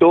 2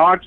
8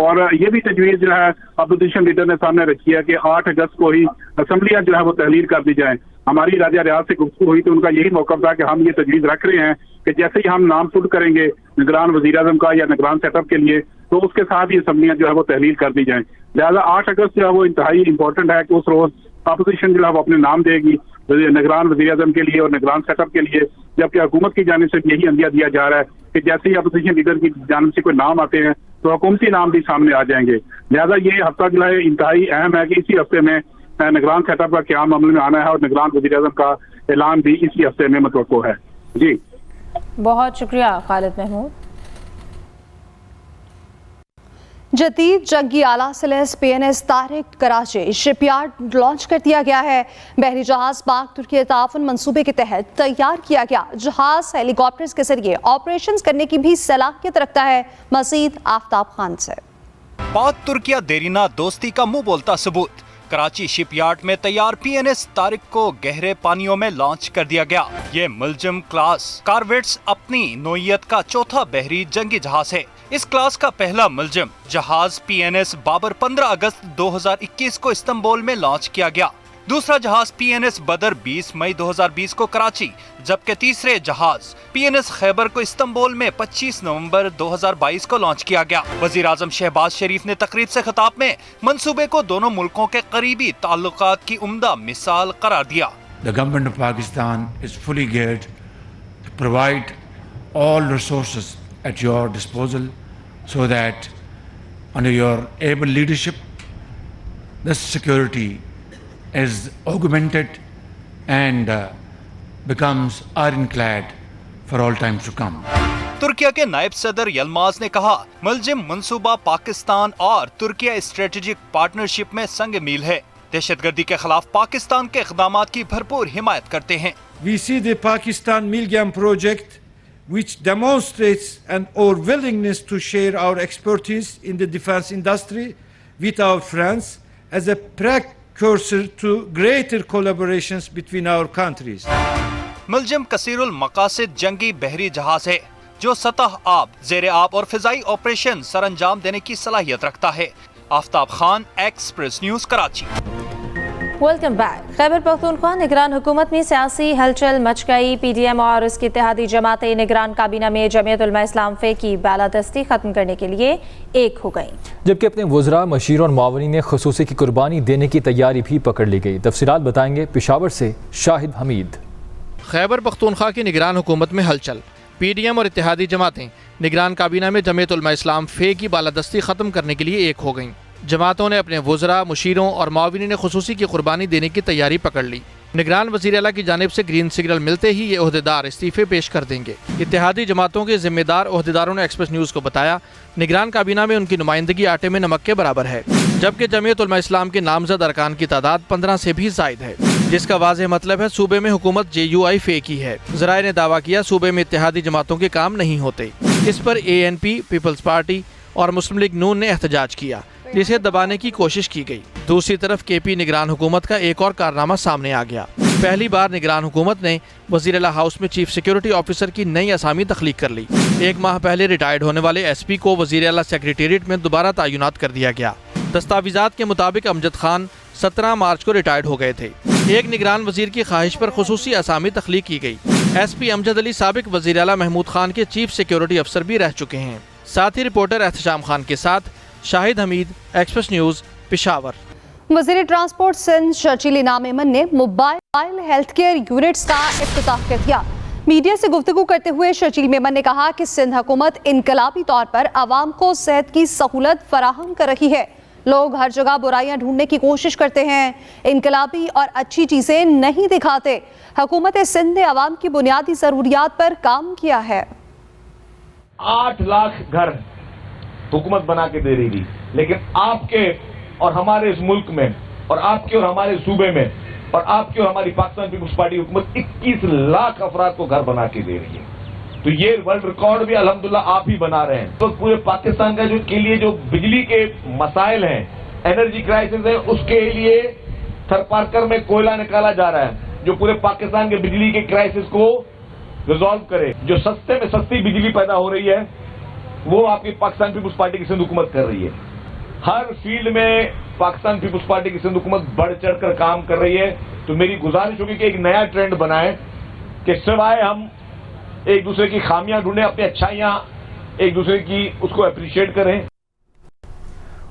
اور یہ بھی تجویز جو ہے اپوزیشن لیڈر نے سامنے رکھی ہے کہ 8 اگست کو ہی اسمبلیاں جو ہے وہ تحلیل کر دی جائیں. ہماری راجہ ریاض سے گفتگو ہوئی تو ان کا یہی موقف تھا کہ ہم یہ تجویز رکھ رہے ہیں کہ جیسے ہی ہم نام پٹ کریں گے نگران وزیر اعظم کا یا نگران سیٹ اپ کے لیے تو اس کے ساتھ ہی اسمبلیاں جو ہے وہ تحلیل کر دی جائیں. لہٰذا 8 اگست جو ہے وہ انتہائی امپورٹنٹ ہے کہ اس روز اپوزیشن جو ہے وہ اپنے نام دے گی نگران وزیر اعظم کے لیے اور نگران سیٹ اپ کے لیے، جبکہ حکومت کی جانب سے یہی عندیہ دیا جا رہا ہے کہ جیسے ہی اپوزیشن لیڈر کی جانب سے کوئی نام آتے ہیں تو حکومتی نام بھی سامنے آ جائیں گے. لہٰذا یہ ہفتہ جو ہے انتہائی اہم ہے کہ اسی ہفتے میں نگران سیٹ اپ کا قیام عمل میں آنا ہے اور نگران وزیر اعظم کا اعلان بھی اسی ہفتے میں متوقع ہے. جی بہت شکریہ خالد محمود. جدید جنگی آلہ سلیس PNS طارق کراچی شپ یارڈ لانچ کر دیا گیا ہے. بحری جہاز پاک ترکی تعاون منصوبے کے تحت تیار کیا گیا جہاز ہیلی کاپٹرز کے ذریعے آپریشنز کرنے کی بھی صلاحیت رکھتا ہے. مزید آفتاب خان سے. پاک ترکیہ دیرینہ دوستی کا منہ بولتا ثبوت. کراچی شپ یارڈ میں تیار PNS طارق کو گہرے پانیوں میں لانچ کر دیا گیا. یہ ملجم کلاس کارویٹس اپنی نوعیت کا چوتھا بحری جنگی جہاز ہے. اس کلاس کا پہلا ملجم جہاز PNS بابر 15 اگست 2021 کو استنبول میں لانچ کیا گیا. دوسرا جہاز PNS بدر 20 مئی 2020 کو کراچی، جبکہ تیسرے جہاز PNS خیبر کو استنبول میں 25 نومبر 2022 کو لانچ کیا گیا. وزیر اعظم شہباز شریف نے تقریب سے خطاب میں منصوبے کو دونوں ملکوں کے قریبی تعلقات کی عمدہ مثال قرار دیا. The government of Pakistan is fully geared to provide all resources at your disposal so that under your able leadership this security is augmented and becomes ironclad for all times to come. Türkiye کے نائب صدر یلماز نے کہا ملجم منصوبہ پاکستان اور Türkiye strategic partnership میں سنگ میل ہے. دہشت گردی کے خلاف پاکستان کے اقدامات کی بھرپور حمایت کرتے ہیں. We see the Pakistan Milgem project which demonstrates our willingness to share our expertise in the defense industry with our friends as a precursor to greater collaborations between our countries. ملجم کثیر المقاصد جنگی بحری جہاز ہے جو سطح آب، زیر آب اور فضائی آپریشن سر انجام دینے کی صلاحیت رکھتا ہے. Aftab Khan, Express News, Karachi. Welcome back. Khyber Pakhtunkhwa نگران حکومت میں سیاسی ہلچل مچ گئی. PDM اور اس کی اتحادی جماعتیں نگران کابینہ میں جمعیت علماء اسلام فے کی بالادستی ختم کرنے کے لیے ایک ہو گئیں، جبکہ اپنے وزراء، مشیروں اور معاونین خصوصی کی قربانی دینے کی تیاری بھی پکڑ لی گئی. تفصیلات بتائیں گے پشاور سے شاہد حمید. خیبر پختونخوا کی نگران حکومت میں ہلچل. PDM اور اتحادی جماعتیں نگران کابینہ میں جمعیت علماء اسلام فے کی بالادستی ختم کرنے کے لیے ایک ہو گئیں. جماعتوں نے اپنے وزراء، مشیروں اور معاونین خصوصی کی قربانی دینے کی تیاری پکڑ لی. نگران وزیر اعلیٰ کی جانب سے گرین سگنل ملتے ہی یہ عہدیدار استعفے پیش کر دیں گے. اتحادی جماعتوں کے ذمہ دار عہدیداروں نے ایکسپریس نیوز کو بتایا نگران کابینہ میں ان کی نمائندگی آٹے میں نمک کے برابر ہے، جبکہ جمعیت علماء اسلام کے نامزد ارکان کی تعداد 15 سے بھی زائد ہے، جس کا واضح مطلب ہے صوبے میں حکومت JUI فے کی ہے. ذرائع نے دعویٰ کیا صوبے میں اتحادی جماعتوں کے کام نہیں ہوتے. اس پر ANP، پیپلز پارٹی اور مسلم لیگ نون نے احتجاج کیا، جسے دبانے کی کوشش کی گئی. دوسری طرف KP نگران حکومت کا ایک اور کارنامہ سامنے آ گیا. پہلی بار نگران حکومت نے وزیر اعلیٰ ہاؤس میں چیف سیکیورٹی آفیسر کی نئی اسامی تخلیق کر لی. 1 ماہ پہلے ریٹائرڈ ہونے والے SP کو وزیر اعلیٰ سیکریٹریٹ میں دوبارہ تعینات کر دیا گیا. دستاویزات کے مطابق امجد خان 17 مارچ کو ریٹائرڈ ہو گئے تھے. ایک نگران وزیر کی خواہش پر خصوصی اسامی تخلیق کی گئی. SP امجد علی سابق وزیر اعلیٰ محمود خان کے چیف سیکیورٹی افسر بھی رہ چکے ہیں. ساتھ ہی رپورٹر احتشام خان کے ساتھ شاہد حمید، ایکسپریس نیوز، پشاور. وزیر ٹرانسپورٹ سندھ شرجیل انعام ایمن نے موبائل ہیلتھ کیئر یونٹس کا افتتاح کر دیا. میڈیا سے گفتگو کرتے ہوئے شرجیل میمن نے کہا کہ سندھ حکومت انقلابی طور پر عوام کو صحت کی سہولت فراہم کر رہی ہے. لوگ ہر جگہ برائیاں ڈھونڈنے کی کوشش کرتے ہیں، انقلابی اور اچھی چیزیں نہیں دکھاتے. حکومت سندھ نے عوام کی بنیادی ضروریات پر کام کیا ہے. 8 لاکھ گھر حکومت بنا کے دے رہی تھی، لیکن آپ کے اور ہمارے اس ملک میں اور آپ کے اور ہمارے صوبے میں اور آپ کی اور ہماری پاکستان پیپلز پارٹی حکومت 21 لاکھ افراد کو گھر بنا کے دے رہی ہے. تو یہ ورلڈ ریکارڈ بھی الحمدللہ آپ ہی بنا رہے ہیں. تو پورے پاکستان کا کے لیے جو بجلی کے مسائل ہیں، انرجی کرائسس ہے، اس کے لیے تھر پارکر میں کوئلہ نکالا جا رہا ہے جو پورے پاکستان کے بجلی کے کرائسس کو ریزالو کرے. جو سستے میں سستی بجلی پیدا ہو رہی ہے وہ آپ کی پاکستان پیپلز پارٹی کی سندھ حکومت کر رہی ہے. ہر فیلڈ میں پاکستان پیپلز پارٹی کی سندھ حکومت بڑھ چڑھ کر کام کر رہی ہے. تو میری گزارش ہوگی کہ ایک نیا ٹرینڈ بنائیں کہ سوائے ہم ایک دوسرے کی خامیاں ڈھونڈیں, اپنی اچھائیاں ایک دوسرے کی اس کو اپریشیٹ کریں.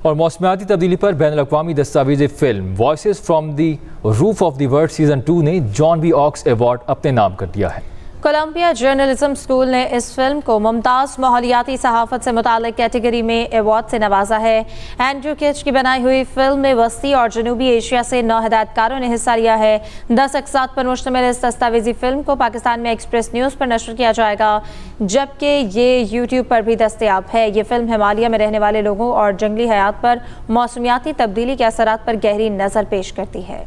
اور موسمیاتی تبدیلی پر بین الاقوامی دستاویزی film voices from the roof of the world season 2 نے جان بی آکس ایوارڈ اپنے نام کر دیا ہے. کولمبیا جرنلزم اسکول نے اس فلم کو ممتاز ماحولیاتی صحافت سے متعلق کیٹیگری میں ایوارڈ سے نوازا ہے. اینڈریو کیچ کی بنائی ہوئی فلم میں وسطی اور جنوبی ایشیا سے 9 ہدایت کاروں نے حصہ لیا ہے. 10 اقساط پر مشتمل اس دستاویزی فلم کو پاکستان میں ایکسپریس نیوز پر نشر کیا جائے گا, جبکہ یہ یوٹیوب پر بھی دستیاب ہے. یہ فلم ہمالیہ میں رہنے والے لوگوں اور جنگلی حیات پر موسمیاتی تبدیلی کے اثرات پر گہری نظر پیش کرتی ہے.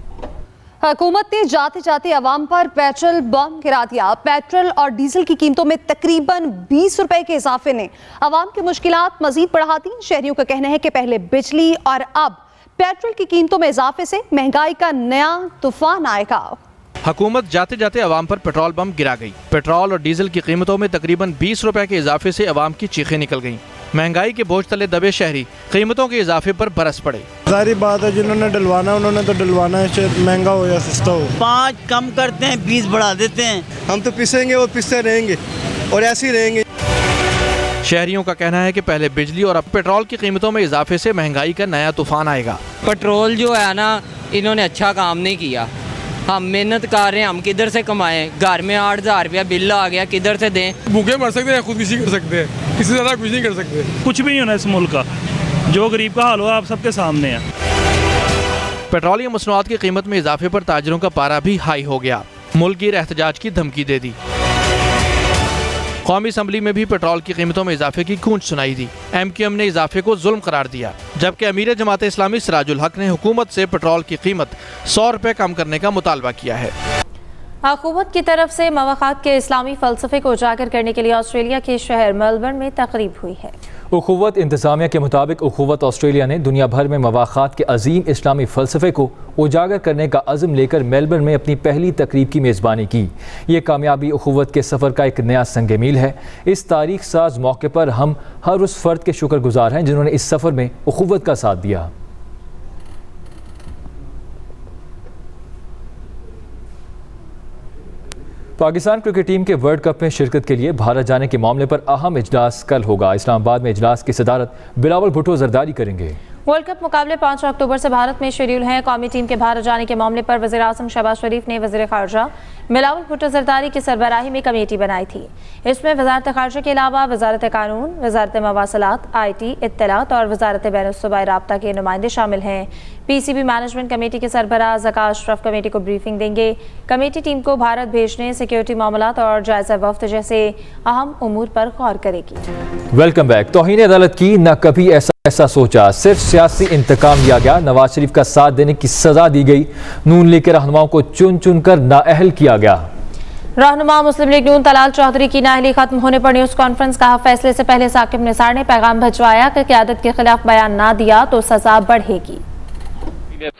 حکومت نے جاتے جاتے عوام پر پیٹرول بم گرا دیا. پیٹرول اور ڈیزل کی قیمتوں میں تقریباً 20 روپے کے اضافے نے عوام کی مشکلات مزید بڑھا دی. شہریوں کا کہنا ہے کہ پہلے بجلی اور اب پیٹرول کی قیمتوں میں اضافے سے مہنگائی کا نیا طوفان آئے گا. حکومت جاتے جاتے عوام پر پیٹرول بم گرا گئی. پیٹرول اور ڈیزل کی قیمتوں میں تقریباً 20 روپے کے اضافے سے عوام کی چیخیں نکل گئیں. مہنگائی کے بوجھ تلے دبے شہری قیمتوں کے اضافے پر برس پڑے. ظاہری بات ہے جنہوں نے ڈلوانا انہوں نے تو ڈلوانا ہے, شاید مہنگا ہو یا سستا ہو. 5 کم کرتے ہیں 20 بڑھا دیتے ہیں. ہم تو پسیں گے اور پستے رہیں گے اور ایسے ہی رہیں گے. شہریوں کا کہنا ہے کہ پہلے بجلی اور اب پیٹرول کی قیمتوں میں اضافے سے مہنگائی کا نیا طوفان آئے گا. پیٹرول جو ہے نا, انہوں نے اچھا کام نہیں کیا. ہم محنت کر رہے ہیں, ہم کدھر سے کمائیں؟ گھر میں 8,000 روپیہ بل آ گیا, کدھر سے دیں؟ بھوکے مر سکتے ہیں, خودکشی کر سکتے ہیں, اس سے زیادہ کچھ نہیں کر سکتے. کچھ بھی نہیں ہونا اس ملک کا, جو غریب کا حال ہوا آپ سب کے سامنے ہے. پیٹرولیم مصنوعات کی قیمت میں اضافے پر تاجروں کا پارا بھی ہائی ہو گیا. ملک گیر احتجاج کی دھمکی دے دی. قومی اسمبلی میں بھی پیٹرول کی قیمتوں میں اضافے کی گونج سنائی دی. ایم کیو ایم نے اضافے کو ظلم قرار دیا, جبکہ امیر جماعت اسلامی سراج الحق نے حکومت سے پیٹرول کی قیمت 100 روپے کم کرنے کا مطالبہ کیا ہے. حکومت کی طرف سے مواخات کے اسلامی فلسفے کو اجاگر کرنے کے لیے آسٹریلیا کے شہر میلبرن میں تقریب ہوئی ہے. اخوت انتظامیہ کے مطابق اخوت آسٹریلیا نے دنیا بھر میں مواخات کے عظیم اسلامی فلسفے کو اجاگر کرنے کا عزم لے کر میلبرن میں اپنی پہلی تقریب کی میزبانی کی. یہ کامیابی اخوت کے سفر کا ایک نیا سنگ میل ہے. اس تاریخ ساز موقع پر ہم ہر اس فرد کے شکر گزار ہیں جنہوں نے اس سفر میں اخوت کا ساتھ دیا. پاکستان کرکٹ ٹیم کے ورلڈ کپ میں شرکت کے لیے بھارت جانے کے معاملے پر اہم اجلاس کل ہوگا. اسلام آباد میں اجلاس کی صدارت بلاول بھٹو زرداری کریں گے. ورلڈ کپ مقابلے 5 اکتوبر سے بھارت میں شیڈول ہیں. قومی ٹیم کے بھارت جانے کے معاملے پر وزیر اعظم شہباز شریف نے وزیر خارجہ بلاول بھٹو زرداری کی سربراہی میں کمیٹی بنائی تھی. اس میں وزارت خارجہ کے علاوہ وزارت قانون, وزارت مواصلات, آئی ٹی, اطلاعات اور وزارت بین الصوبائی رابطہ کے نمائندے شامل ہیں. پی سی بی مینجمنٹ کمیٹی کے سربراہ ذکا اشرف کمیٹی کو بریفنگ دیں گے. کمیٹی ٹیم کو بھارت بھیجنے, سیکیورٹی معاملات اور جائزہ وفد جیسے اہم امور پر غور کرے گی. Welcome back. توہین عدالت کی نہ کبھی ایسا سوچا, صرف سیاسی انتقام لیا گیا. نواز شریف کا ساتھ دینے کی سزا دی گئی. نون لیگ کے رہنماؤں کو چن چن کر نااہل کیا گیا. رہنما مسلم لیگ نون طلال چودھری کی نااہلی ختم ہونے پر نیوز کانفرنس. کہا فیصلے سے پہلے ثاقب نثار نے پیغام بھجوایا کہ قیادت کے خلاف بیان نہ دیا تو سزا بڑھے گی.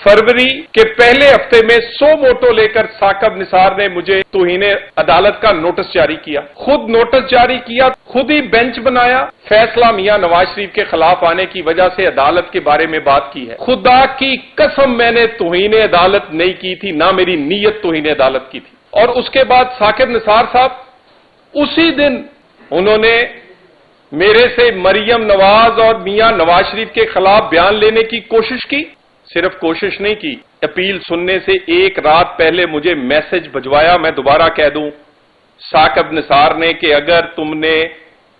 فروری کے پہلے ہفتے میں 100 ووٹوں لے کر ثاقب نثار نے مجھے توہین عدالت کا نوٹس جاری کیا. خود نوٹس جاری کیا, خود ہی بینچ بنایا. فیصلہ میاں نواز شریف کے خلاف آنے کی وجہ سے عدالت کے بارے میں بات کی ہے. خدا کی قسم میں نے توہین عدالت نہیں کی تھی, نہ میری نیت توہین عدالت کی تھی. اور اس کے بعد ثاقب نثار صاحب اسی دن انہوں نے میرے سے مریم نواز اور میاں نواز شریف کے خلاف بیان لینے کی کوشش کی. صرف کوشش نہیں کی, اپیل سننے سے ایک رات پہلے مجھے میسج بھجوایا. میں دوبارہ کہہ دوں, ثاقب نثار نے کہ اگر تم نے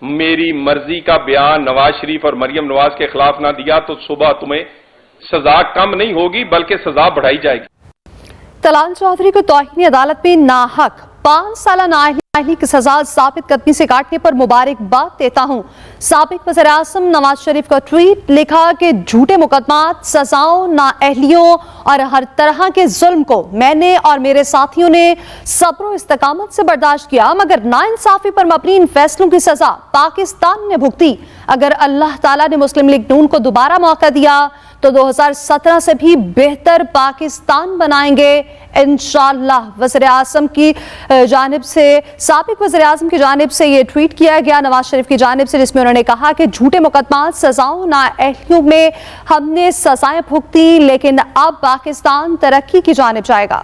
میری مرضی کا بیان نواز شریف اور مریم نواز کے خلاف نہ دیا تو صبح تمہیں سزا کم نہیں ہوگی بلکہ سزا بڑھائی جائے گی. طلال چودھری کو توہین عدالت میں ناحق 5 سالہ نااہلی کی سزا ثابت قدمی سے کاٹنے پر مبارکباد دیتا ہوں. سابق وزیر اعظم نواز شریف کا ٹویٹ. لکھا کہ جھوٹے مقدمات, سزاؤں, نااہلیوں اور ہر طرح کے ظلم کو میں نے اور میرے ساتھیوں نے صبر و استقامت سے برداشت کیا, مگر ناانصافی پر مبنی ان فیصلوں کی سزا پاکستان نے بھگتی. اگر اللہ تعالیٰ نے مسلم لیگ نون کو دوبارہ موقع دیا تو 2017 سے بھی بہتر پاکستان بنائیں گے انشاءاللہ. وزیر اعظم کی جانب سے سابق وزیر اعظم کی جانب سے یہ ٹویٹ کیا گیا نواز شریف کی جانب سے، جس میں انہوں نے کہا کہ جھوٹے مقدمات، سزاؤں، نااہلیوں میں ہم نے سزائیں بھگتی، لیکن اب پاکستان ترقی کی جانب جائے گا.